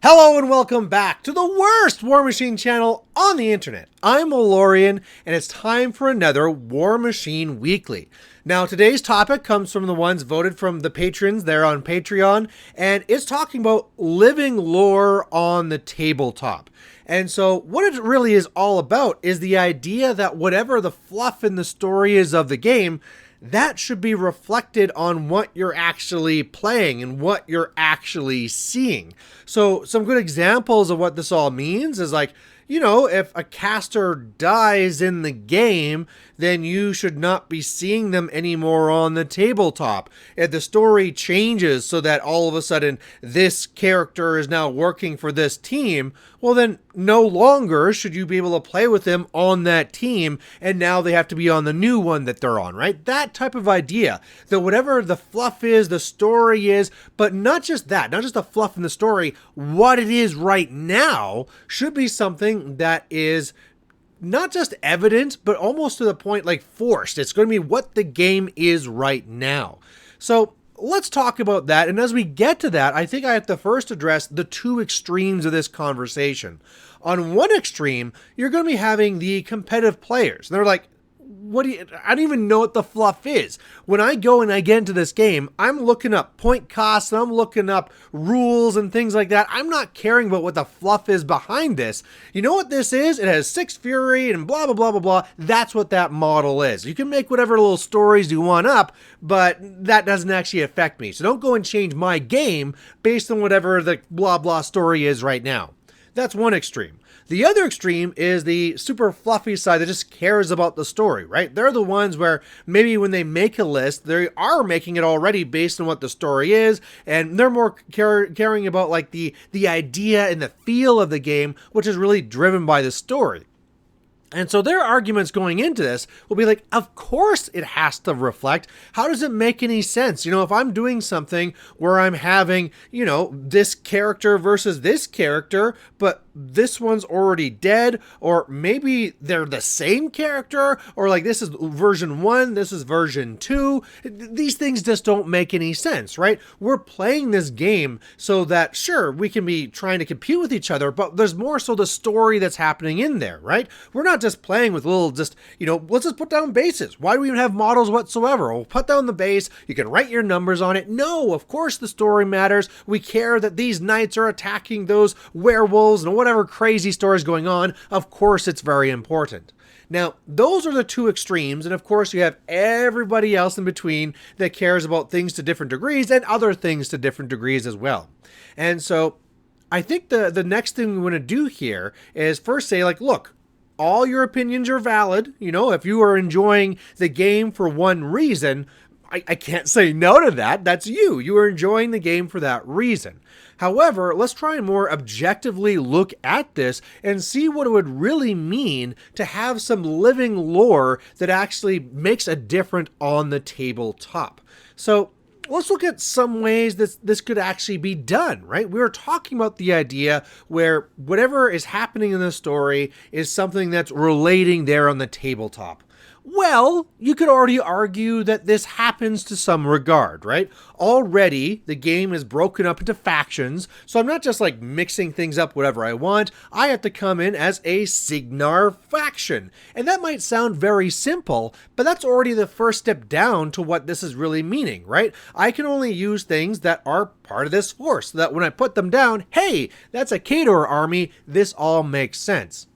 Hello and welcome back to the worst War Machine channel on the internet. I'm Dorian and it's time for another War Machine Weekly. Now today's topic comes from the ones voted from the patrons there on Patreon, and it's talking about living lore on the tabletop. And so what it really is all about is the idea that whatever the fluff in the story is of the game, that should be reflected on what you're actually playing and what you're actually seeing. So some good examples of what this all means is like, you know, if a caster dies in the game, then you should not be seeing them anymore on the tabletop. If the story changes so that all of a sudden this character is now working for this team, well then no longer should you be able to play with them on that team, and now they have to be on the new one that they're on, right? That type of idea, that whatever the fluff is, the story is, but not just that, not just the fluff in the story, what it is right now should be something that is not just evident, but almost to the point like forced. It's going to be what the game is right now. So let's talk about that. And as we get to that, I think I have to first address the two extremes of this conversation. On one extreme, you're going to be having the competitive players. They're like, I don't even know what the fluff is. When I go and I get into this game, I'm looking up point costs and I'm looking up rules and things like that. I'm not caring about what the fluff is behind this. You know what this is? It has 6 fury and blah, blah, blah, blah, blah. That's what that model is. You can make whatever little stories you want up, but that doesn't actually affect me. So don't go and change my game based on whatever the blah, blah story is right now. That's one extreme. The other extreme is the super fluffy side that just cares about the story, right? They're the ones where maybe when they make a list, they are making it already based on what the story is, and they're more caring about like the idea and the feel of the game, which is really driven by the story. And so their arguments going into this will be like, of course it has to reflect. How does it make any sense? You know, if I'm doing something where I'm having, you know, this character versus this character, but this one's already dead, or maybe they're the same character, or like this is version 1, this is version 2. These things just don't make any sense, right? We're playing this game so that, sure, we can be trying to compete with each other, but there's more so the story that's happening in there, right? We're not just playing with little, let's just put down bases. Why do we even have models whatsoever? We'll put down the base, you can write your numbers on it. No, of course the story matters. We care that these knights are attacking those werewolves and whatever crazy story is going on. Of course it's very important. Now, those are the two extremes, and of course you have everybody else in between that cares about things to different degrees and other things to different degrees as well. And so I think the next thing we want to do here is first say, like, look, all your opinions are valid. You know, if you are enjoying the game for one reason, I can't say no to that. That's you. You are enjoying the game for that reason. However, let's try and more objectively look at this and see what it would really mean to have some living lore that actually makes a difference on the tabletop. So let's look at some ways this could actually be done, right? We were talking about the idea where whatever is happening in the story is something that's relating there on the tabletop. Well, you could already argue that this happens to some regard, right? Already, the game is broken up into factions, so I'm not just like mixing things up whatever I want. I have to come in as a Cygnar faction. And that might sound very simple, but that's already the first step down to what this is really meaning, right? I can only use things that are part of this force, so that when I put them down, hey, that's a Khador army, this all makes sense.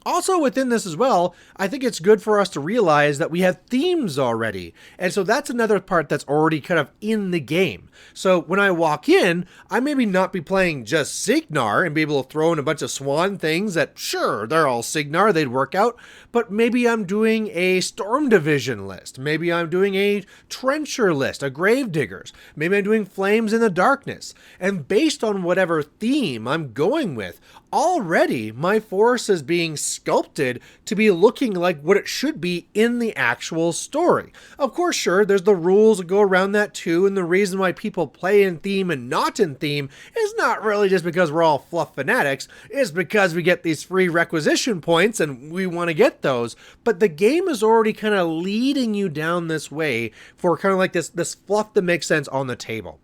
Also within this as well, I think it's good for us to realize that we have themes already. And so that's another part that's already kind of in the game. So when I walk in, I maybe not be playing just Cygnar and be able to throw in a bunch of swan things that, sure, they're all Cygnar, they'd work out. But maybe I'm doing a Storm Division list. Maybe I'm doing a Trencher list, a Gravediggers. Maybe I'm doing Flames in the Darkness. And based on whatever theme I'm going with, already my force is being sculpted to be looking like what it should be in the actual story. Of course, sure, there's the rules that go around that too, and the reason why people play in theme and not in theme is not really just because we're all fluff fanatics, it's because we get these free requisition points and we want to get those, but the game is already kind of leading you down this way for kind of like this fluff that makes sense on the table.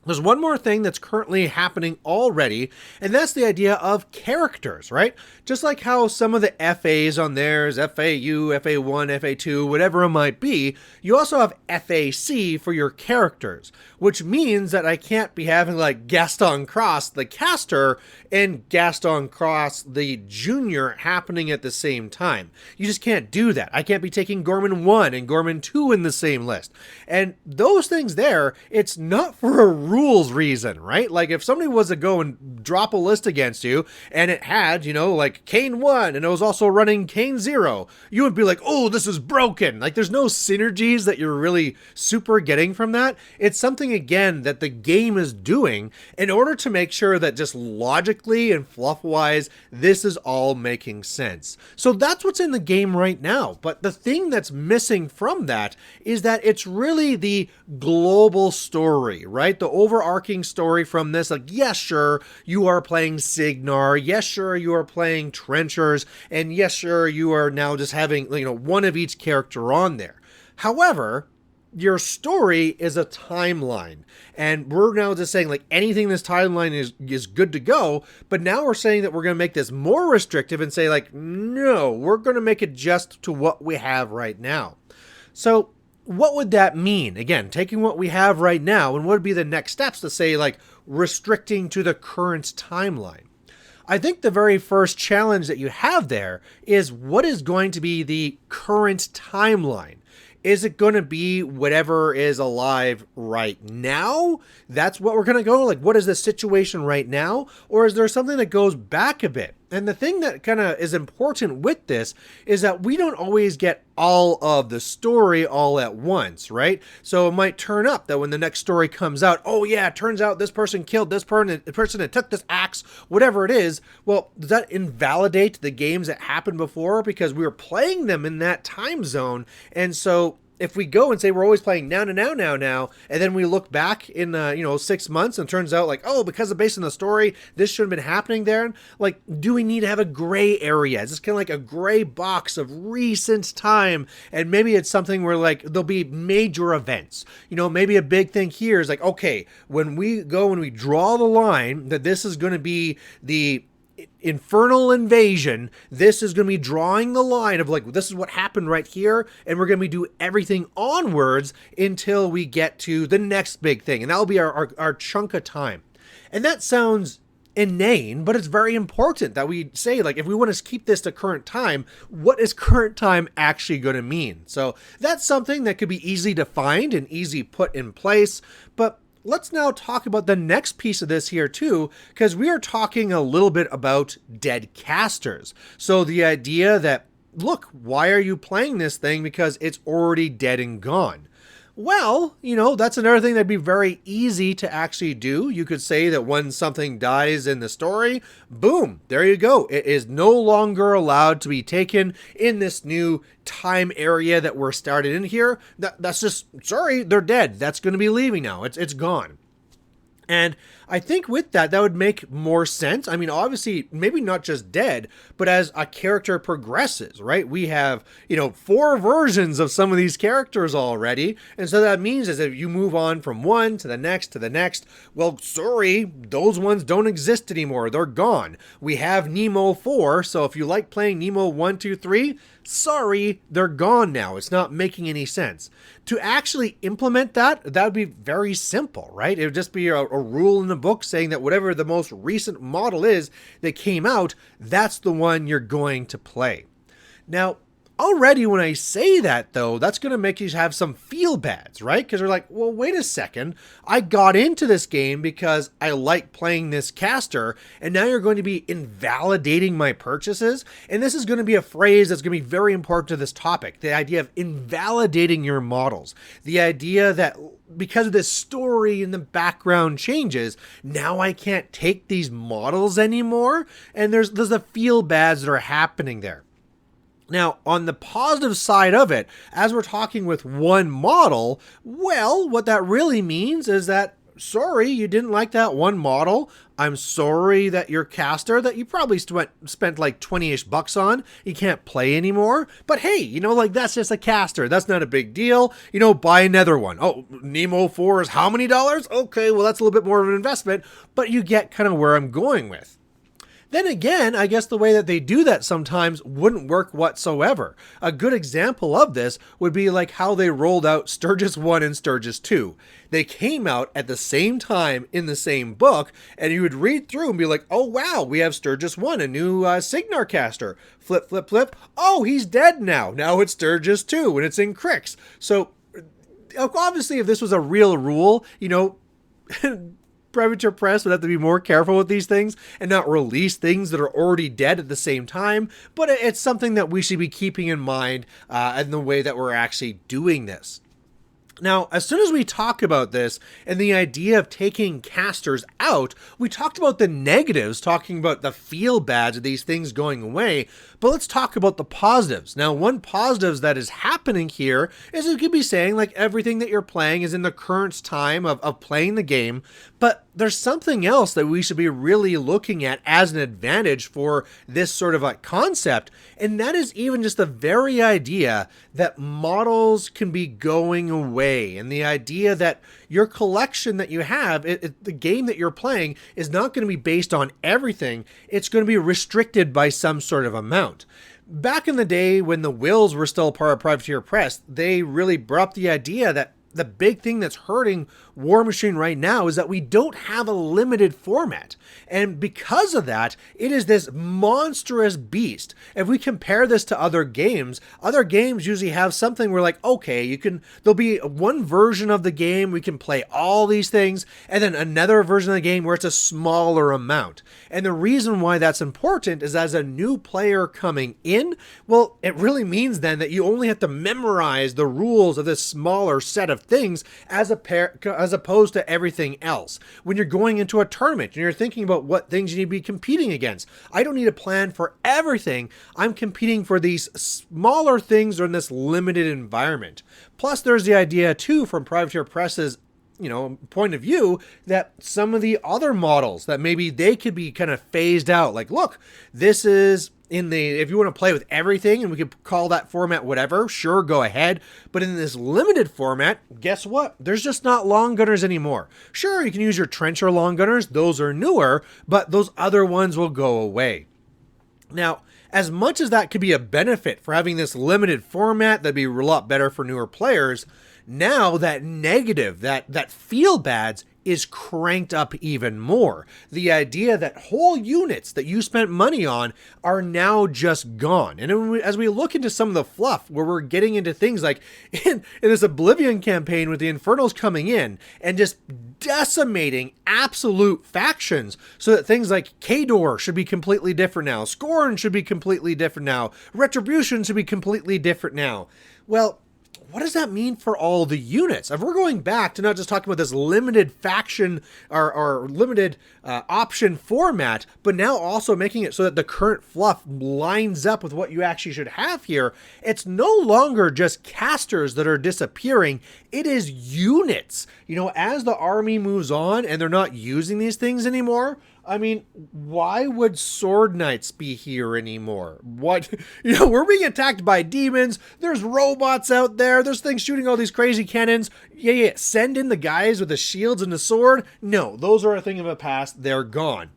There's one more thing that's currently happening already, and that's the idea of characters, right? Just like how some of the FAs on theirs, FAU, FA1, FA2, whatever it might be, you also have FAC for your characters, which means that I can't be having like Gaston Cross, the caster, and Gaston Cross, the junior, happening at the same time. You just can't do that. I can't be taking Gorman 1 and Gorman 2 in the same list. And those things there, it's not for a rules reason, right? Like if somebody was to go and drop a list against you and it had, like Kane 1 and it was also running Kane 0, you would be like, oh, this is broken. Like there's no synergies that you're really super getting from that. It's something, again, that the game is doing in order to make sure that just logically and fluff-wise, this is all making sense. So that's what's in the game right now. But the thing that's missing from that is that it's really the global story, right? The overarching story from this, like, yes, sure, you are playing Signar, yes, sure, you are playing Trenchers, and yes, sure, you are now just having, one of each character on there. However, your story is a timeline, and we're now just saying, like, anything in this timeline is good to go, but now we're saying that we're going to make this more restrictive and say, like, no, we're going to make it just to what we have right now. So what would that mean? Again, taking what we have right now, and what would be the next steps to say, like, restricting to the current timeline? I think the very first challenge that you have there is what is going to be the current timeline? Is it going to be whatever is alive right now? That's what we're going to go, like, what is the situation right now? Or is there something that goes back a bit? And the thing that kind of is important with this is that we don't always get all of the story all at once, right? So it might turn up that when the next story comes out, oh yeah, it turns out this person killed this person and took this axe, whatever it is. Well, does that invalidate the games that happened before? Because we were playing them in that time zone. And so if we go and say we're always playing now, and then we look back in 6 months and it turns out like, oh, because of based on the story, this shouldn't have been happening there. Like, do we need to have a gray area? Is this kind of like a gray box of recent time? And maybe it's something where like there'll be major events. Maybe a big thing here is like, okay, when we go and we draw the line that this is going to be the infernal invasion, this is going to be drawing the line of like, this is what happened right here, and we're going to do everything onwards until we get to the next big thing, and that'll be our chunk of time. And that sounds inane, but it's very important that we say, like, if we want to keep this to current time, what is current time actually going to mean? So that's something that could be easy to find and easy put in place. But let's now talk about the next piece of this here too, because we are talking a little bit about dead casters. So the idea that, look, why are you playing this thing? Because it's already dead and gone. Well, that's another thing that'd be very easy to actually do. You could say that when something dies in the story, boom, there you go. It is no longer allowed to be taken in this new time area that we're started in here. That's just, sorry, they're dead. That's going to be leaving now. It's gone. And I think with that would make more sense. I mean, obviously, maybe not just dead, but as a character progresses, right? We have, 4 versions of some of these characters already. And so that means is if you move on from one to the next, well, sorry, those ones don't exist anymore. They're gone. We have Nemo 4. So if you like playing Nemo 1, 2, 3, sorry, they're gone now. It's not making any sense. To actually implement that would be very simple, right? It would just be a rule in the book saying that whatever the most recent model is that came out, that's the one you're going to play. Now, already when I say that, though, that's going to make you have some feel bads, right? Because they're like, well, wait a second. I got into this game because I like playing this caster, and now you're going to be invalidating my purchases. And this is going to be a phrase that's going to be very important to this topic. The idea of invalidating your models. The idea that because of this story and the background changes, now I can't take these models anymore. And there's the feel bads that are happening there. Now, on the positive side of it, as we're talking with one model, well, what that really means is that sorry you didn't like that one model. I'm sorry that your caster that you probably spent like 20-ish bucks on, you can't play anymore. But hey, like that's just a caster. That's not a big deal. Buy another one. Oh, Nemo 4 is how many dollars? Okay, well, that's a little bit more of an investment, but you get kind of where I'm going with. Then again, I guess the way that they do that sometimes wouldn't work whatsoever. A good example of this would be like how they rolled out Sturgis 1 and Sturgis 2. They came out at the same time in the same book, and you would read through and be like, oh wow, we have Sturgis 1, a new Signar caster. Flip, flip, flip. Oh, he's dead now. Now it's Sturgis 2, and it's in Crix. So obviously if this was a real rule, Premature Press would have to be more careful with these things and not release things that are already dead at the same time, but it's something that we should be keeping in mind in the way that we're actually doing this. Now, as soon as we talk about this and the idea of taking casters out, we talked about the negatives, talking about the feel bads of these things going away, but let's talk about the positives. Now, one positives that is happening here is you could be saying like everything that you're playing is in the current time of playing the game, but there's something else that we should be really looking at as an advantage for this sort of a concept, and that is even just the very idea that models can be going away, and the idea that your collection that you have, the game that you're playing, is not going to be based on everything. It's going to be restricted by some sort of amount. Back in the day when the Wills were still part of Privateer Press, they really brought up the idea that the big thing that's hurting War Machine right now is that we don't have a limited format. And because of that, it is this monstrous beast. If we compare this to other games usually have something where like, okay, there'll be one version of the game, we can play all these things, and then another version of the game where it's a smaller amount. And the reason why that's important is as a new player coming in, well, it really means then that you only have to memorize the rules of this smaller set of things as opposed to everything else. When you're going into a tournament and you're thinking about what things you need to be competing against, I don't need a plan for everything. I'm competing for these smaller things or in this limited environment. Plus, there's the idea too from Privateer Press's point of view that some of the other models that maybe they could be kind of phased out. Like, look, this is if you want to play with everything and we could call that format whatever, sure, go ahead. But in this limited format, guess what? There's just not long gunners anymore. Sure, you can use your trencher long gunners. Those are newer, but those other ones will go away. Now, as much as that could be a benefit for having this limited format, that'd be a lot better for newer players. Now that negative, that feel bads is cranked up even more. The idea that whole units that you spent money on are now just gone. And as we look into some of the fluff where we're getting into things like in this Oblivion campaign with the Infernals coming in and just decimating absolute factions so that things like Kador should be completely different now. Scorn should be completely different now. Retribution should be completely different now. Well, what does that mean for all the units? If we're going back to not just talking about this limited faction or limited option format, but now also making it so that the current fluff lines up with what you actually should have here, it's no longer just casters that are disappearing. It is units. As the army moves on and they're not using these things anymore, I mean, why would sword knights be here anymore? What? We're being attacked by demons. There's robots out there. There's things shooting all these crazy cannons. Yeah. Send in the guys with the shields and the sword. No, those are a thing of the past. They're gone.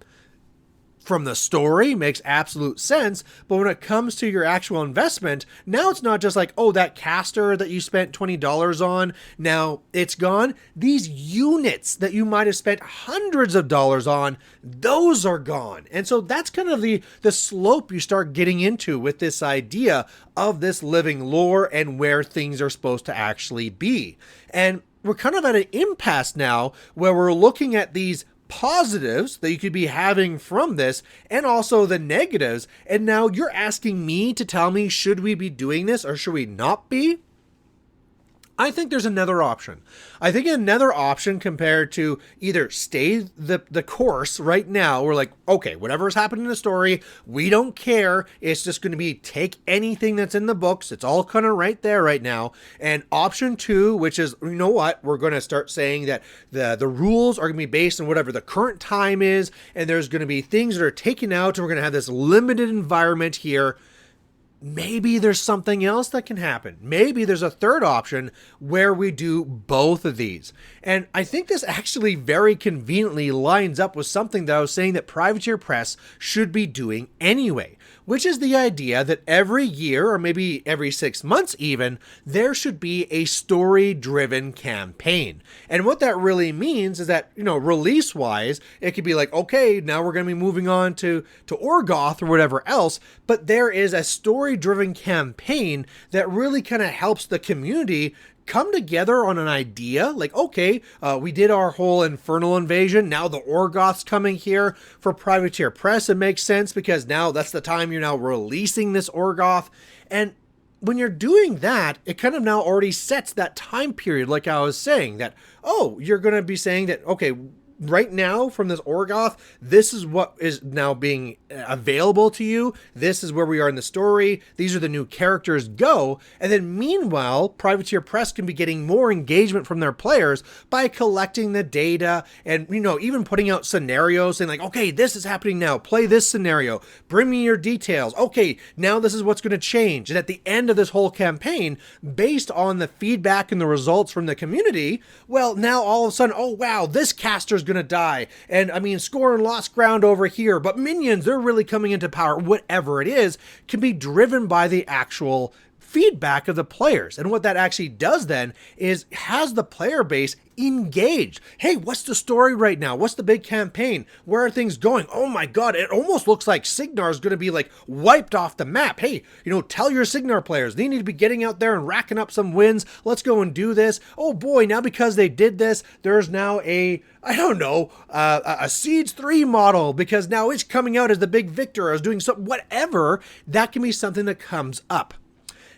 From the story, makes absolute sense, but when it comes to your actual investment, now it's not just like, oh, that caster that you spent $20 on, now it's gone. These units that you might have spent hundreds of dollars on, those are gone. And so that's kind of the slope you start getting into with this idea of this living lore and where things are supposed to actually be. And we're kind of at an impasse now where we're looking at these positives that you could be having from this and also the negatives, and now you're asking me to tell me, should we be doing this or should we not be? I think there's another option. I think another option compared to either stay the course right now. We're like, okay, whatever's happened in the story, we don't care. It's just going to be take anything that's in the books. It's all kind of right there right now. And option two, which is, you know what? We're going to start saying that the rules are going to be based on whatever the current time is. And there's going to be things that are taken out. And we're going to have this limited environment here. Maybe there's something else that can happen. Maybe there's a third option where we do both of these. And I think this actually very conveniently lines up with something that I was saying that Privateer Press should be doing anyway, which is the idea that every year, or maybe every 6 months even, there should be a story-driven campaign. And what that really means is that, release-wise, it could be like, okay, now we're going to be moving on to Orgoth or whatever else, but there is a story-driven campaign that really kind of helps the community come together on an idea, like, okay, we did our whole infernal invasion, now the Orgoth's coming here. For Privateer Press, it makes sense because now that's the time you're now releasing this Orgoth. And when you're doing that, it kind of now already sets that time period, like I was saying, that, oh, you're going to be saying that, okay, right now from this Orgoth, this is what is now being available to you. This is where we are in the story. These are the new characters, go. And then meanwhile, Privateer Press can be getting more engagement from their players by collecting the data and, even putting out scenarios saying like, okay, this is happening now. Play this scenario. Bring me your details. Okay, now this is what's going to change. And at the end of this whole campaign, based on the feedback and the results from the community, well, now all of a sudden, oh, wow, this caster's going to die. And scoring lost ground over here, but minions, they're really coming into power. Whatever it is can be driven by the actual feedback of the players. And what that actually does then is has the player base engaged. Hey, what's the story right now? What's the big campaign? Where are things going? Oh my God, it almost looks like Signar is going to be like wiped off the map. Hey, tell your Signar players, they need to be getting out there and racking up some wins. Let's go and do this. Oh boy, now because they did this, there's now a Siege 3 model because now it's coming out as the big victor or is doing something, whatever. That can be something that comes up.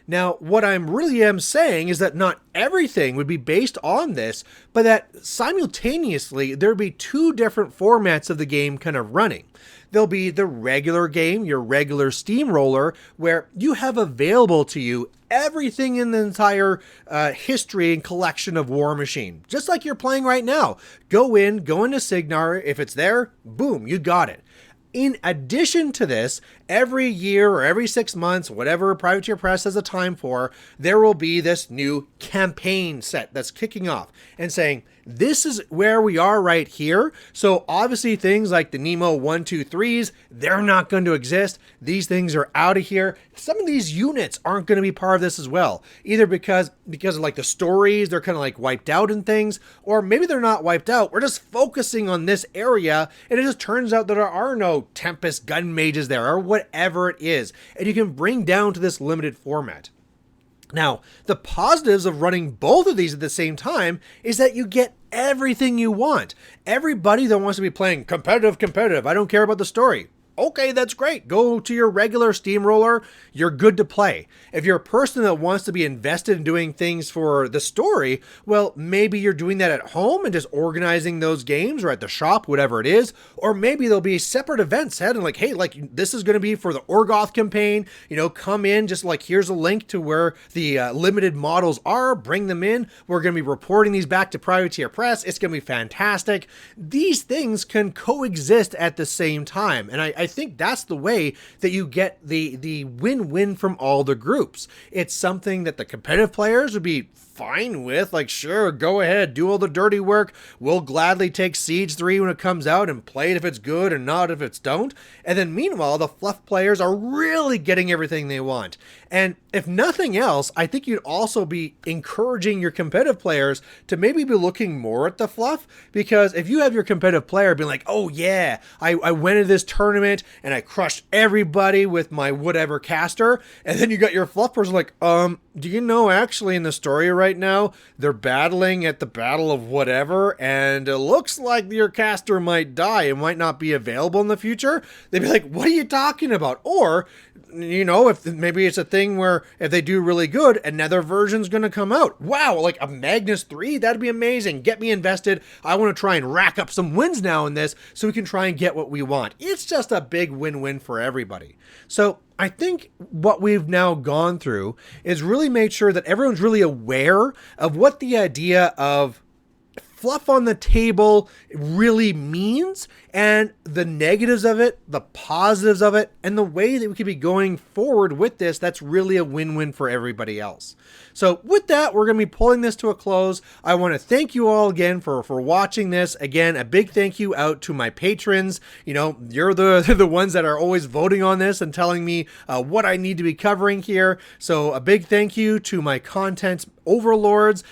Now, what I'm really saying is that not everything would be based on this, but that simultaneously there'd be two different formats of the game kind of running. There'll be the regular game, your regular steamroller, where you have available to you everything in the entire history and collection of War Machine, just like you're playing right now. Go into Signar. If it's there, boom, you got it. In addition to this, every year or every 6 months, whatever Privateer Press has a time for, there will be this new campaign set that's kicking off and saying, this is where we are right here. So obviously things like the Nemo 1-2-3s, they're not going to exist. These things are out of here. Some of these units aren't going to be part of this as well, either because of like the stories, they're kind of like wiped out and things, or maybe they're not wiped out. We're just focusing on this area and it just turns out that there are no Tempest gun mages there or whatever it is. And you can bring down to this limited format. Now, the positives of running both of these at the same time is that you get everything you want. Everybody that wants to be playing competitive, I don't care about the story. Okay, that's great. Go to your regular steamroller. You're good to play. If you're a person that wants to be invested in doing things for the story, well, maybe you're doing that at home and just organizing those games or at the shop, whatever it is. Or maybe there'll be separate events set and like, hey, like this is going to be for the Orgoth campaign. Come in, just like here's a link to where the limited models are. Bring them in. We're going to be reporting these back to Privateer Press. It's going to be fantastic. These things can coexist at the same time. And I think that's the way that you get the win-win from all the groups. It's something that the competitive players would be fine with, like, sure, go ahead, do all the dirty work. We'll gladly take Siege 3 when it comes out and play it if it's good and not if it's don't. And then meanwhile, the fluff players are really getting everything they want. And if nothing else, I think you'd also be encouraging your competitive players to maybe be looking more at the fluff, because if you have your competitive player being like, oh yeah, I went to this tournament and I crushed everybody with my whatever caster, and then you got your fluff person like, do you know actually in the story right now, they're battling at the Battle of whatever, and it looks like your caster might die and might not be available in the future? They'd be like, what are you talking about? Or, if maybe it's a thing thing where if they do really good, another version's going to come out. Wow, like a Magnus 3? That'd be amazing. Get me invested. I want to try and rack up some wins now in this so we can try and get what we want. It's just a big win-win for everybody. So I think what we've now gone through is really made sure that everyone's really aware of what the idea of fluff on the table really means, and the negatives of it, the positives of it, and the way that we could be going forward with this that's really a win-win for everybody else. So with that, we're going to be pulling this to a close. I want to thank you all again for watching this. Again, a big thank you out to my patrons. You know, you're the ones that are always voting on this and telling me what I need to be covering here. So a big thank you to my content overlords,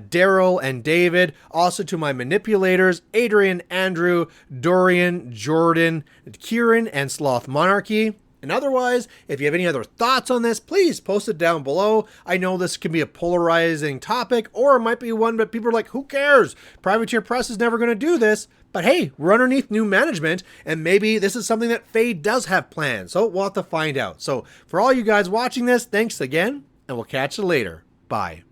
Darrell and David. Also to my manipulators, Adrian, Andrew, Dorian, Jordan, Kieran, and Sloth Monarchy. And otherwise, if you have any other thoughts on this, please post it down below. I know this can be a polarizing topic, or it might be one that people are like, who cares? Privateer Press is never going to do this. But hey, we're underneath new management, and maybe this is something that Faye does have planned. So we'll have to find out. So for all you guys watching this, thanks again, and we'll catch you later. Bye.